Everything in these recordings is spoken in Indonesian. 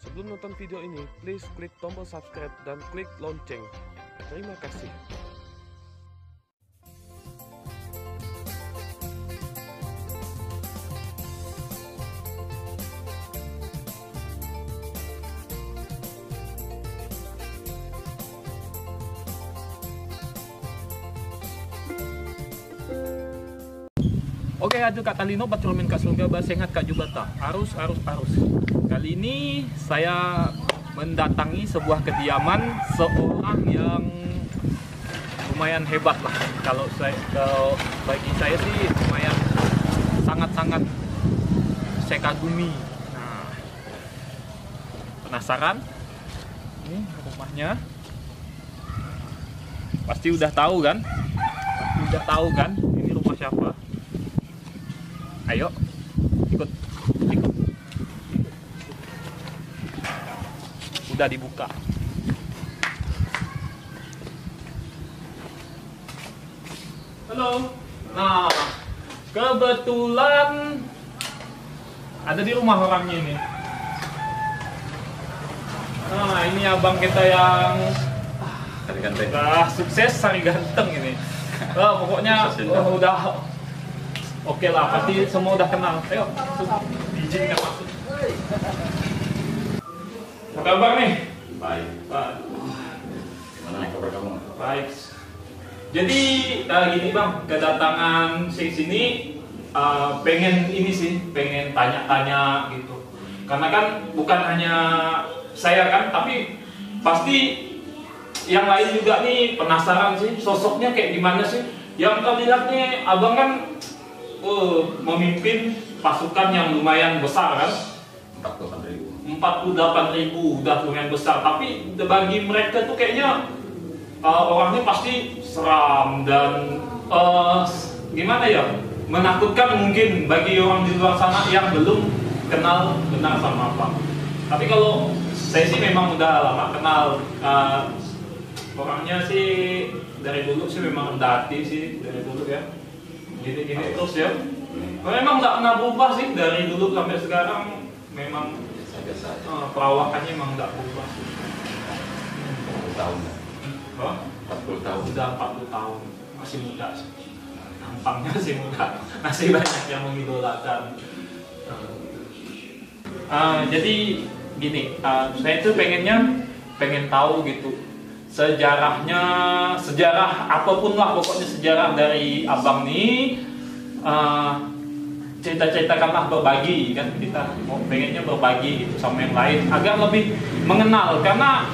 Sebelum nonton video ini, please klik tombol subscribe dan klik lonceng. Terima kasih. Oke, aduh Kak Talino paculmin Kak Surga Basengat Kak Jubata. Arus. Kali ini saya mendatangi sebuah kediaman seorang yang lumayan hebat lah. Kalau bagi saya sih lumayan sangat saya kagumi. Nah, penasaran? Ini rumahnya. Pasti udah tahu kan? Ini rumah siapa? Ayo, ikut. Udah dibuka. Halo. Nah, kebetulan ada di rumah orangnya ini. Nah, ini abang kita yang sukses, sari ganteng ini. Pokoknya udah oke lah, pasti semua udah kenal. Ayo, izinkan masuk. Apa kabar nih? Baik. Gimana kabar kamu? Baik. Jadi gini bang, kedatangan sini pengen tanya-tanya gitu. Karena kan bukan hanya saya kan, tapi pasti yang lain juga nih penasaran sih sosoknya kayak gimana sih. Yang kami lihat nih, abang kan memimpin pasukan yang lumayan besar kan, 48.000 udah lumayan besar. Tapi bagi mereka tuh kayaknya orangnya pasti seram dan gimana ya, menakutkan mungkin bagi orang di luar sana yang belum kenal benar sama apa. Tapi kalau saya sih memang udah lama kenal orangnya sih, dari dulu sih memang rendah hati sih dari dulu ya. Gini terus ya. Memang nggak pernah berubah sih dari dulu sampai sekarang. Memang perawakannya memang nggak berubah sih. 40 tahun. 40 tahun. Sudah 40 tahun. Masih muda sih. Nampaknya masih muda. Masih banyak yang mengidolakan. Jadi gini, saya tuh pengen tahu gitu sejarah apapun lah, pokoknya sejarah dari abang nih. Cerita-ceritakanlah, berbagi kan, kita pengennya berbagi gitu sama yang lain agar lebih mengenal, karena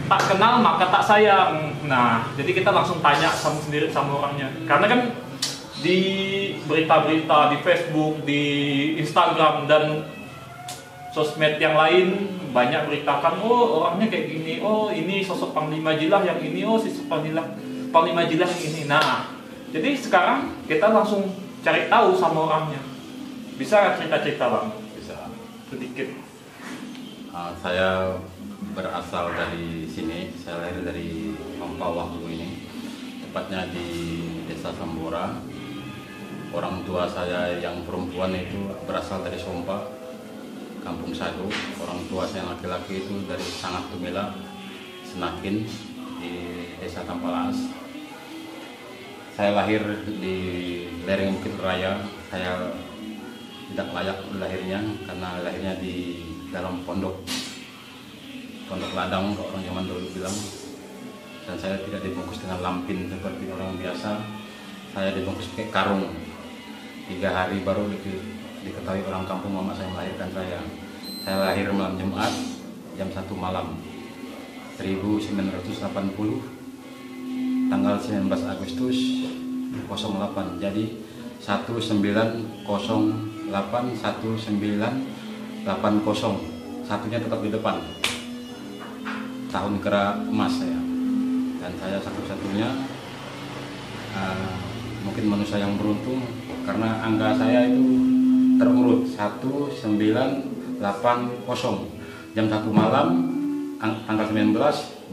tak kenal maka tak sayang. Nah, jadi kita langsung tanya sendiri sama orangnya, karena kan di berita-berita di Facebook, di Instagram dan sosmed yang lain banyak beritakan, orangnya kayak gini, ini sosok Panglima Jilah yang ini, sosok Panglima Jilah yang ini. Nah, jadi sekarang kita langsung cari tahu sama orangnya. Bisa cerita-cerita bang? Bisa. Sedikit. Saya berasal dari sini. Saya lahir dari Ampawah dulu ini, tepatnya di Desa Sambora. Orang tua saya yang perempuan itu berasal dari Sompa, Kampung Sadu. Orang tua saya laki-laki itu dari Sangat Tumila, Senakin di Desa Tampalas. Saya lahir di lereng Bukit Raya. Saya tidak layak lahirnya karena lahirnya di dalam pondok ladang, orang zaman dulu bilang. Dan saya tidak dibungkus dengan lampin seperti orang biasa. Saya dibungkus pakai karung. 3 hari baru diketahui orang kampung mama saya melahirkan saya. Saya lahir malam Jumat jam 1 malam 1980, tanggal 19 Agustus 08. Jadi 1980, satunya tetap di depan. Tahun kera emas saya. Dan saya satu-satunya mungkin manusia yang beruntung karena angka saya itu terurut 1980, jam 1 malam, tanggal 19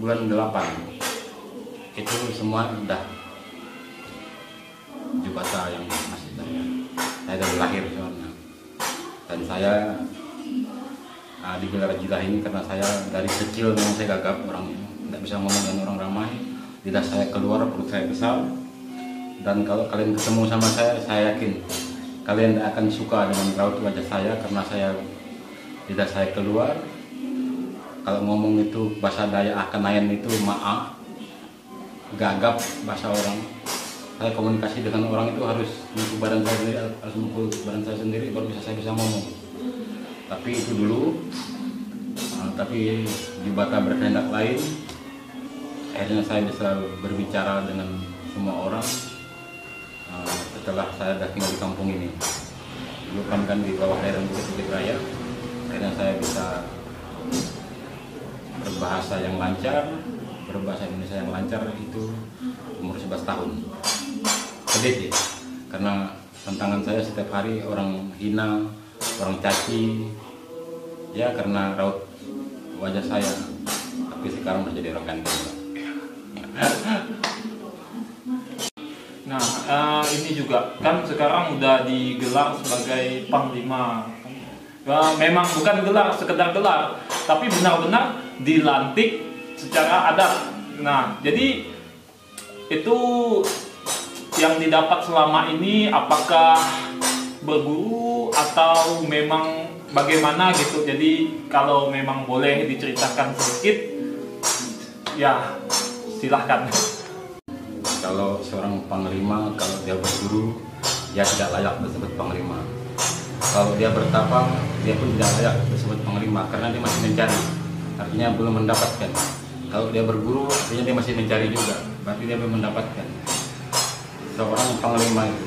bulan 8. Itu semua udah Jubata yang masih saya dari lahir soalnya. Dan saya digelar jilah ini karena saya dari kecil memang saya gagap orangnya, tidak bisa ngomong dengan orang ramai, lidah saya keluar, perut saya besar. Dan kalau kalian ketemu sama saya yakin kalian tidak akan suka dengan raut wajah saya karena lidah saya keluar. Kalau ngomong itu bahasa Dayak Akanayan itu maaf, gagap bahasa orang. Saya komunikasi dengan orang itu harus mukul badan saya sendiri, baru saya bisa ngomong. Tapi itu dulu. Tapi di Batam berkehendak lain, akhirnya saya bisa berbicara dengan semua orang. Setelah saya sudah tinggal di kampung ini, dulu kan di bawah daerah Bukit Raya, akhirnya saya bisa berbahasa yang lancar, berbahasa Indonesia yang lancar itu umur 11 tahun. Sedih sih, karena tantangan saya setiap hari orang hina, orang caci, ya karena raut wajah saya. Tapi sekarang sudah jadi orang ganteng. Nah, ini juga kan sekarang udah digelar sebagai Panglima. Memang bukan gelar, sekedar gelar, tapi benar-benar dilantik secara adat. Nah, jadi itu yang didapat selama ini apakah berguru atau memang bagaimana gitu. Jadi kalau memang boleh diceritakan sedikit, ya silahkan. Kalau seorang panglima, kalau dia berguru, dia tidak layak disebut panglima. Kalau dia bertapa, dia pun tidak layak disebut panglima karena dia masih mencari, artinya belum mendapatkan. Kalau dia berguru, artinya dia masih mencari juga, berarti dia belum mendapatkan. Seorang panglima itu,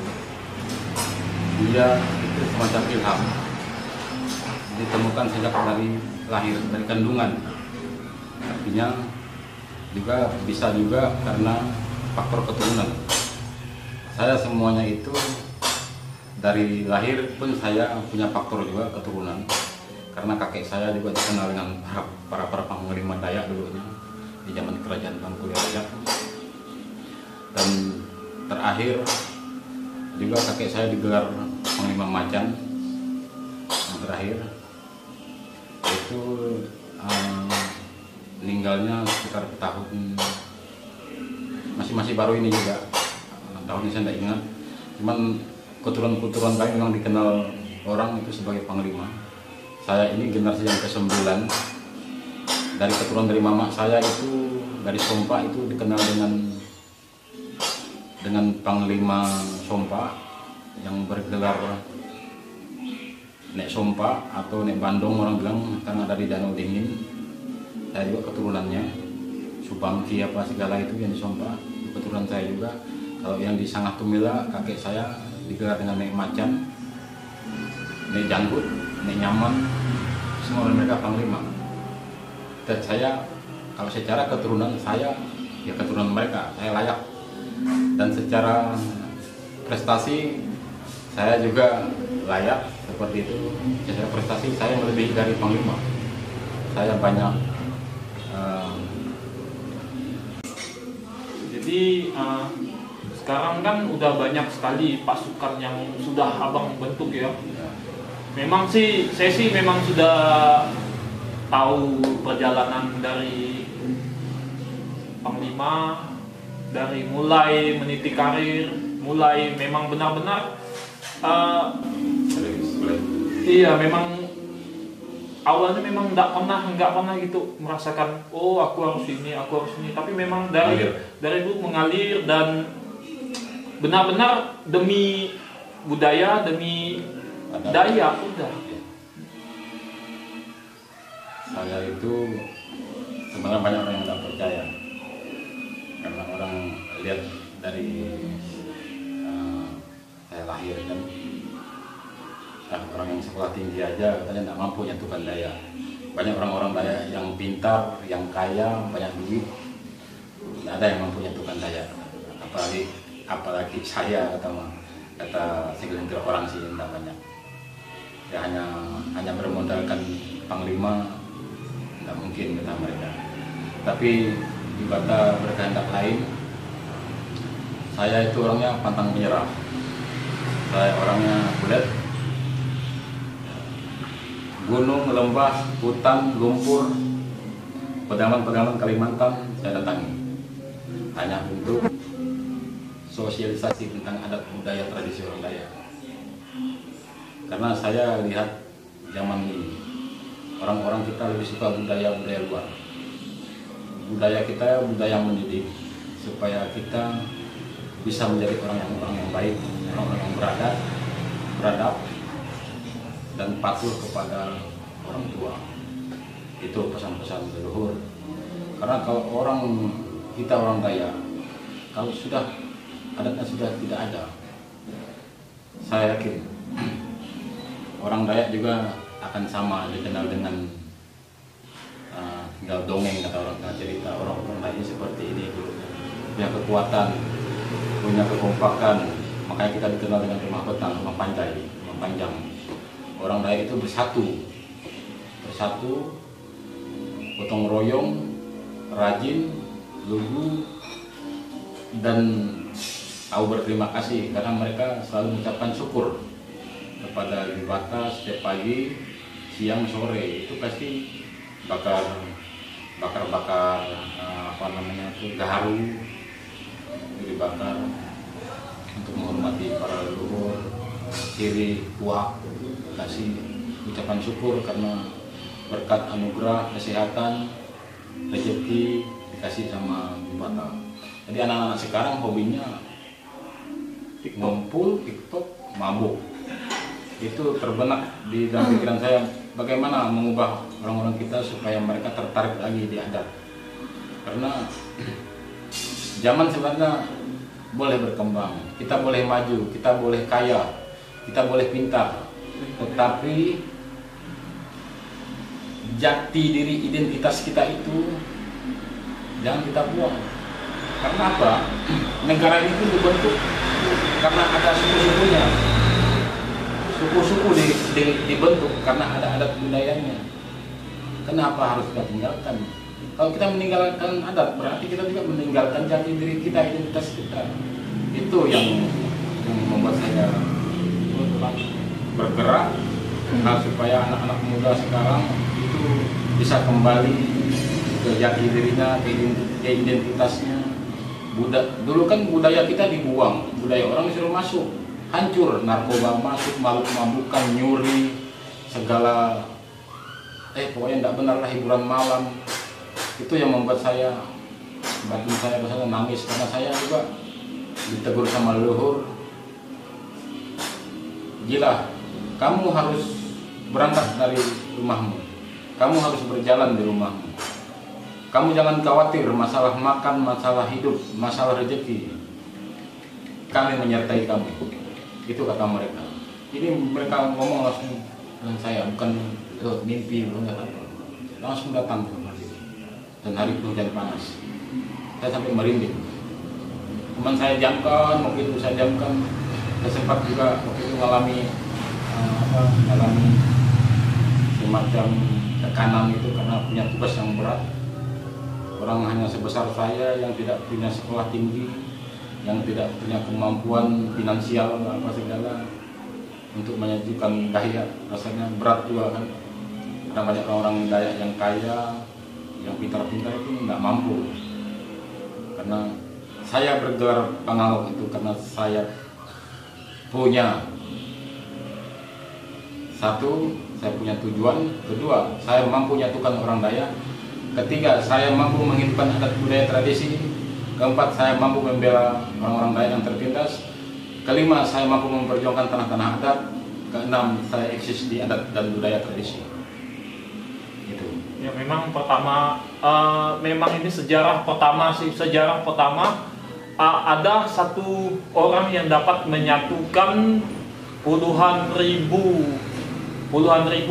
dia itu semacam ilham, ditemukan sejak dari lahir, dari kandungan. Artinya juga bisa juga karena faktor keturunan. Saya semuanya itu dari lahir pun saya punya faktor juga keturunan, karena kakek saya juga dikenal dengan para panglima Dayak dulunya di zaman kerajaan Bangku Dayak. Dan terakhir juga kakek saya digelar Panglima Macan yang terakhir, itu meninggalnya sekitar tahun masih baru ini juga, tahun ini saya tidak ingat. Cuman keturunan lain memang dikenal orang itu sebagai panglima. Saya ini generasi yang ke-9 dari keturunan dari mama saya itu dari Sompa, itu dikenal dengan Panglima Sompa yang bergelar Nek Sompa atau Nek Bandung orang bilang, karena dari Danau Dingin. Saya juga keturunannya Subangki apa segala itu yang di Sompa, keturunan saya juga. Kalau yang di Sangah Tumila, kakek saya digelar dengan Nek Macan, Nek Janggut, Nek Nyaman, semua mereka panglima. Dan saya, kalau secara keturunan saya, ya keturunan mereka, saya layak. Dan secara prestasi, saya juga layak seperti itu. Secara prestasi, saya melebihi dari panglima. Saya banyak. Jadi sekarang kan udah banyak sekali pasukan yang sudah abang bentuk ya. Memang sih, saya sih memang sudah tahu perjalanan dari Panglima, dari mulai meniti karir, mulai memang benar-benar iya, memang awalnya memang nggak pernah gitu merasakan oh aku harus ini, tapi memang dari dulu mengalir dan benar-benar demi budaya, demi daya udah. Saya itu sebenarnya banyak orang yang tidak percaya, karena orang lihat dari saya lahir kan, orang yang sekolah tinggi aja katanya tidak mampu nyatukan daya. Banyak orang-orang daya yang pintar, yang kaya, banyak duit, tidak ada yang mampu nyatukan daya. Apalagi saya kata segelintir orang sih tidak banyak. Ya hanya bermodalkan panglima, tidak mungkin kata mereka. Tapi di Batam berkehendak lain, saya itu orangnya pantang menyerah. Saya orangnya bulat, gunung, lembah, hutan, lumpur, pedalaman-pedalaman Kalimantan saya datangi hanya untuk sosialisasi tentang adat budaya tradisi orang Dayak. Karena saya lihat zaman ini orang-orang kita lebih suka budaya-budaya luar. Budaya kita budaya yang mendidik supaya kita bisa menjadi orang yang baik, orang yang beradab dan patuh kepada orang tua. Itu pesan-pesan leluhur. Karena kalau kita orang Dayak, kalau sudah adatnya sudah tidak ada, saya yakin orang Dayak juga akan sama dikenal dengan tinggal dongeng, kata orang cerita orang Dayak seperti ini dulu, punya kekuatan, punya kekompakan, makanya kita dikenal dengan rumah betang, rumah panjang. Orang Dayak itu bersatu, gotong royong, rajin, lugu, dan tahu berterima kasih karena mereka selalu mengucapkan syukur kepada Dewata setiap pagi, siang, sore. Itu pasti bakar gaharu itu dibakar untuk menghormati para leluhur, ciri kuak, kasih ucapan syukur karena berkat anugerah kesehatan, rezeki dikasih sama Dewata. Jadi anak-anak sekarang hobinya ngumpul, TikTok, mabuk. Itu terbenak di dalam pikiran saya, bagaimana mengubah orang-orang kita supaya mereka tertarik lagi di adat. Karena zaman sebenarnya boleh berkembang, kita boleh maju, kita boleh kaya, kita boleh pintar, tetapi jati diri identitas kita itu jangan kita buang. Karena apa? Negara ini dibentuk karena ada suku-sukunya. Suku-suku dibentuk karena ada adat budayanya. Kenapa harus kita tinggalkan? Kalau kita meninggalkan adat, berarti kita juga meninggalkan jati diri kita, identitas kita. Itu yang membuat saya bergerak supaya anak-anak muda sekarang itu bisa kembali ke jati dirinya, ke identitasnya. Dulu kan budaya kita dibuang, budaya orang disuruh masuk, hancur, narkoba masuk, mabuk-mabukan, nyuri, segala pokoknya tidak benar lah, hiburan malam. Itu yang membuat batin saya rasanya nangis karena saya juga ditegur sama leluhur, gila, kamu harus berangkat dari rumahmu, kamu harus berjalan di rumahmu, kamu jangan khawatir masalah makan, masalah hidup, masalah rezeki, kami menyertai kamu. Itu kata mereka. Ini mereka ngomong langsung dengan saya, bukan mimpi, langsung datang ke rumah ini. Dan hari itu hujan panas, saya sampai merinding. Teman saya jamkan, waktu itu saya jamkan, saya sempat juga waktu itu mengalami semacam tekanan itu karena punya tugas yang berat. Orang hanya sebesar saya yang tidak punya sekolah tinggi, yang tidak punya kemampuan finansial apa segala untuk menyajukan karya, rasanya berat juga kan. Karena banyak orang Dayak yang kaya, yang pintar-pintar itu nggak mampu. Karena saya bergelar Pangalok itu karena saya punya saya punya tujuan. Kedua, saya mampu menyatukan orang Dayak. Ketiga, saya mampu menghidupkan adat budaya tradisi. Keempat, saya mampu membela orang-orang Dayak yang tertindas. Kelima, saya mampu memperjuangkan tanah-tanah adat. Keenam, saya eksis di adat dan budaya tradisi. Gitu. Ya memang pertama, memang ini sejarah pertama ada satu orang yang dapat menyatukan puluhan ribu.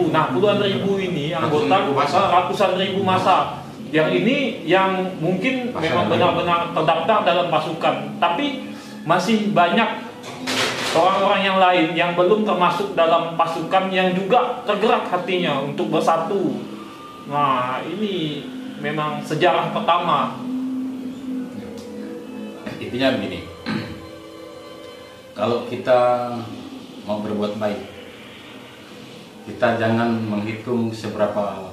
Nah, puluhan ribu ini anggota ratusan ribu massa. Yang ini yang mungkin memang benar-benar terdaftar dalam pasukan, tapi masih banyak orang-orang yang lain yang belum termasuk dalam pasukan yang juga tergerak hatinya untuk bersatu. Nah, ini memang sejarah pertama. Intinya begini, kalau kita mau berbuat baik, kita jangan menghitung seberapa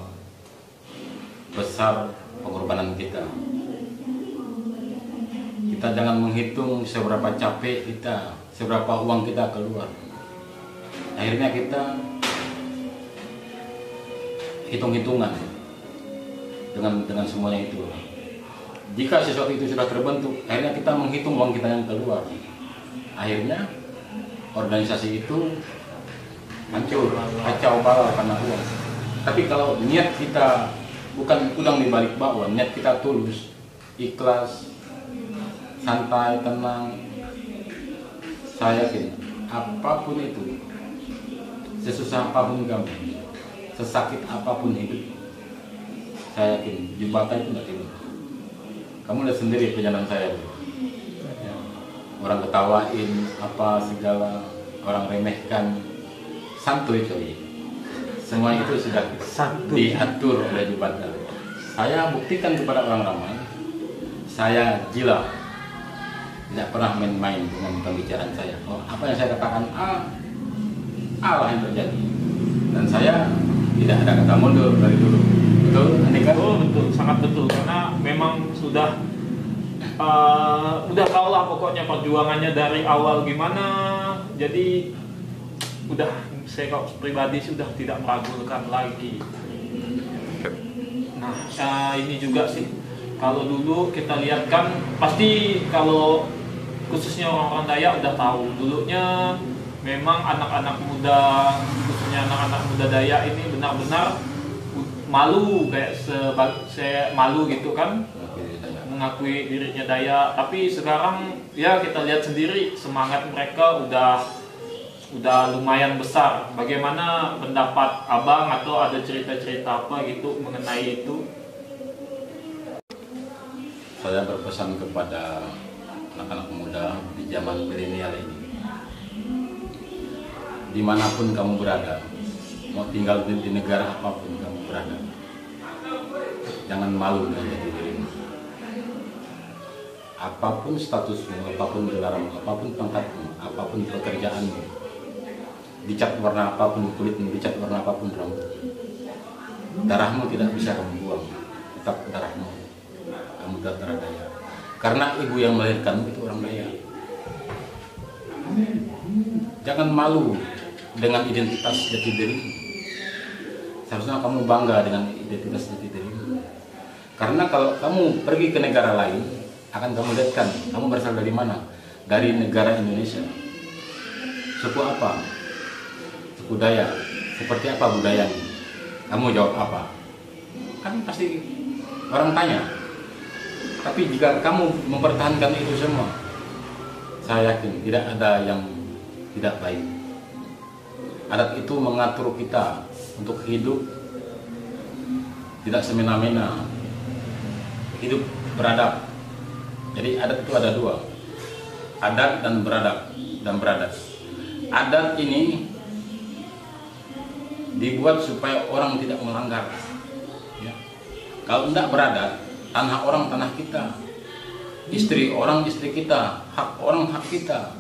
besar pengorbanan kita. Kita jangan menghitung seberapa capek kita, seberapa uang kita keluar. Akhirnya kita hitung-hitungan dengan semuanya itu. Jika sesuatu itu sudah terbentuk, akhirnya kita menghitung uang kita yang keluar. Akhirnya organisasi itu hancur, kacau balau karena uang. Tapi kalau niat kita bukan udang di balik bakwan, niat kita tulus, ikhlas, santai, tenang, saya yakin apapun itu, sesusah apapun kamu, sesakit apapun hidup, saya yakin jembatan itu nggak tidur. Kamu lihat sendiri perjalanan saya, orang ketawain apa segala, orang remehkan, santuy coy. Semua itu sudah diatur oleh jembatan. Saya buktikan kepada orang ramai, saya gila, tidak pernah main-main dengan pembicaraan saya. Oh, apa yang saya katakan lah yang terjadi. Dan saya tidak ada kata mundur dari dulu. Betul, Andika? Oh, betul, sangat betul. Karena memang sudah tahu lah pokoknya perjuangannya dari awal gimana. Jadi udah saya kalau pribadi sudah tidak meragukan lagi. Nah, ini juga sih. Kalau dulu kita lihat kan pasti kalau khususnya orang-orang Dayak udah tahu dulunya memang anak-anak muda, khususnya anak-anak muda Dayak ini benar-benar malu, kayak saya malu gitu kan, mengakui dirinya Dayak. Tapi sekarang ya kita lihat sendiri semangat mereka udah lumayan besar. Bagaimana pendapat abang atau ada cerita-cerita apa gitu mengenai itu? Saya berpesan kepada anak-anak muda di zaman milenial ini, dimanapun kamu berada, mau tinggal di negara apapun kamu berada, jangan malu dengan jati dirimu. Apapun statusmu, apapun gelarmu, apapun pangkatmu, apapun pekerjaanmu, dicat warna apapun kulitmu, dicat warna apapun rambutmu, darahmu tidak bisa kamu buang, tetap darahmu. Kamu darah Dayak. Karena ibu yang melahirkanmu itu orang Dayak. Jangan malu dengan identitas jati dirimu. Seharusnya kamu bangga dengan identitas jati dirimu. Karena kalau kamu pergi ke negara lain, akan kamu lihatkan kamu berasal dari mana? Dari negara Indonesia. Suku apa? Suku Dayak. Seperti apa budayanya? Kamu jawab apa? Kan pasti orang tanya. Tapi jika kamu mempertahankan itu semua, saya yakin tidak ada yang tidak baik. Adat itu mengatur kita untuk hidup tidak semena-mena, hidup beradab. Jadi adat itu ada dua, adat dan beradab Adat ini dibuat supaya orang tidak melanggar. Ya. Kalau tidak beradat, tanah orang tanah kita, istri orang istri kita, hak orang hak kita.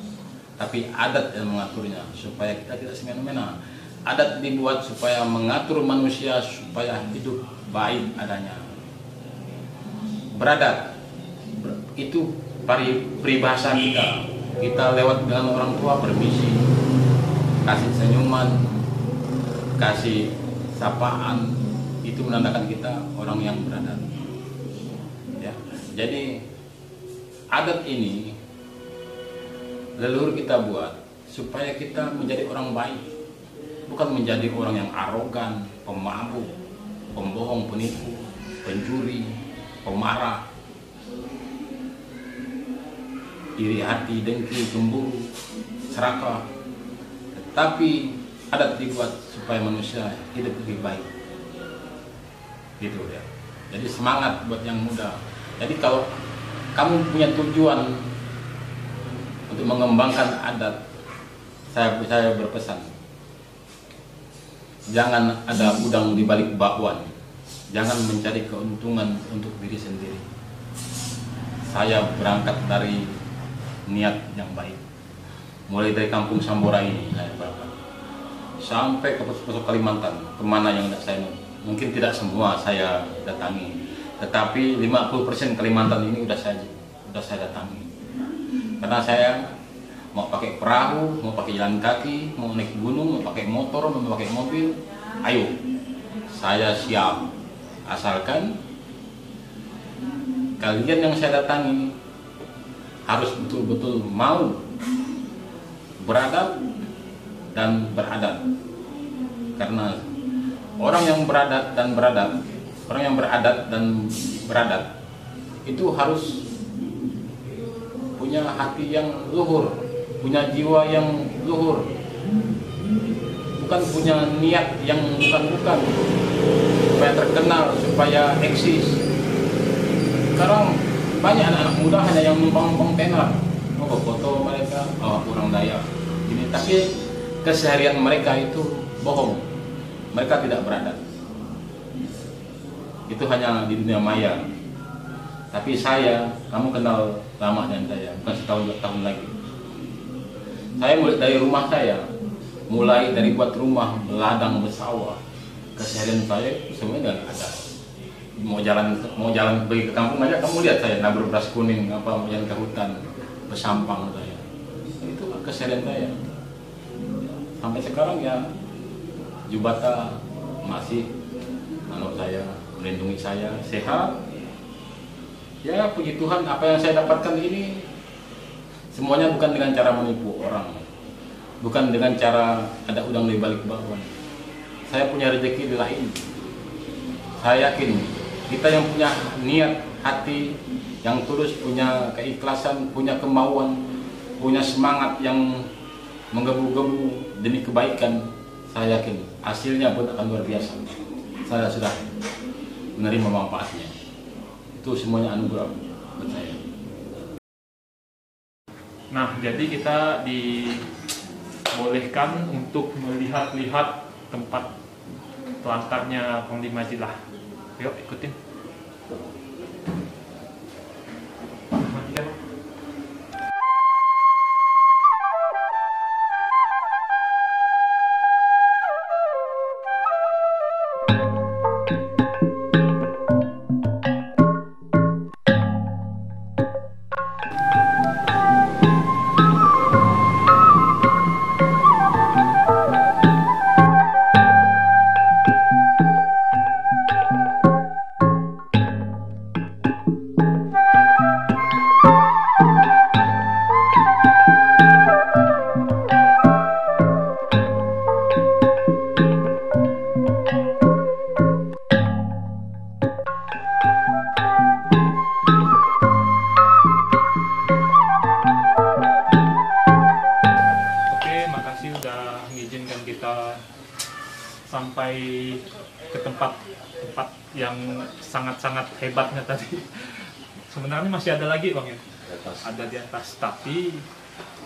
Tapi adat yang mengaturnya supaya kita tidak semena-mena. Adat dibuat supaya mengatur manusia supaya hidup baik adanya. Beradat itu peribahasa kita. Kita lewat dengan orang tua permisi, kasih senyuman, kasih sapaan, itu menandakan kita orang yang beradat. Jadi adat ini leluhur kita buat supaya kita menjadi orang baik, bukan menjadi orang yang arogan, pemabuk, pembohong, penipu, pencuri, pemarah, iri hati, dengki, cemburu, serakah. Tetapi adat dibuat supaya manusia hidup lebih baik, gitu ya. Jadi semangat buat yang muda. Jadi kalau kamu punya tujuan untuk mengembangkan adat, saya berpesan, jangan ada udang di balik bakwan, jangan mencari keuntungan untuk diri sendiri. Saya berangkat dari niat yang baik, mulai dari kampung Sambora ini saya berangkat. sampai ke pelosok Kalimantan, kemana yang tidak saya mungkin tidak semua saya datangi, tetapi 50% Kalimantan ini udah saya datangi. Karena saya mau pakai perahu, mau pakai jalan kaki, mau naik gunung, mau pakai motor, mau pakai mobil, ayo, saya siap. Asalkan kalian yang saya datangi harus betul-betul mau beradab dan beradat. Karena orang yang beradat dan beradat itu harus punya hati yang luhur, punya jiwa yang luhur, bukan punya niat yang bukan-bukan supaya terkenal, supaya eksis. Sekarang banyak anak-anak muda hanya yang numpang-numpang tenar, foto mereka, kurang daya ini, tapi keseharian mereka itu bohong, mereka tidak beradat. Itu hanya di dunia maya. Tapi saya, kamu kenal lama dengan saya, bukan setahun 2 tahun lagi. Saya mulai dari rumah saya, mulai dari buat rumah, ladang, bersawah, keseharian saya semuanya nggak ada. Mau jalan pergi ke kampung aja, kamu lihat saya nabur beras kuning, mau jalan ke hutan, bersampang saya. Itu keseharian saya. Sampai sekarang ya, Jubata masih saya melindungi saya, sehat. Ya puji Tuhan, apa yang saya dapatkan ini semuanya bukan dengan cara menipu orang, bukan dengan cara ada udang di balik bawang. Saya punya rezeki di lain. Saya yakin kita yang punya niat hati yang tulus, punya keikhlasan, punya kemauan, punya semangat yang menggebu-gebu demi kebaikan, saya yakin hasilnya pun akan luar biasa. Saya sudah menerima manfaatnya. Itu semuanya anugerah buat saya. Nah, jadi kita dibolehkan untuk melihat-lihat tempat telantarnya Panglima Jilah. Yuk, ikutin. Sampai ke tempat yang sangat-sangat hebatnya tadi. Sebenarnya masih ada lagi Bang ya? Ada di atas, tapi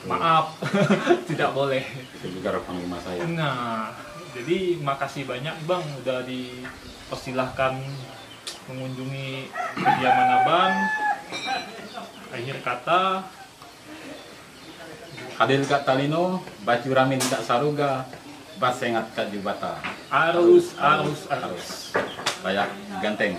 maaf tidak boleh. Itu juga Panglima saya. Nah, jadi makasih banyak Bang udah dipersilahkan mengunjungi kediaman Abang. Akhir kata, hadir Kak Talino, baju ramin tak saruga, basengat Kak Jubata. arus. Banyak ganteng.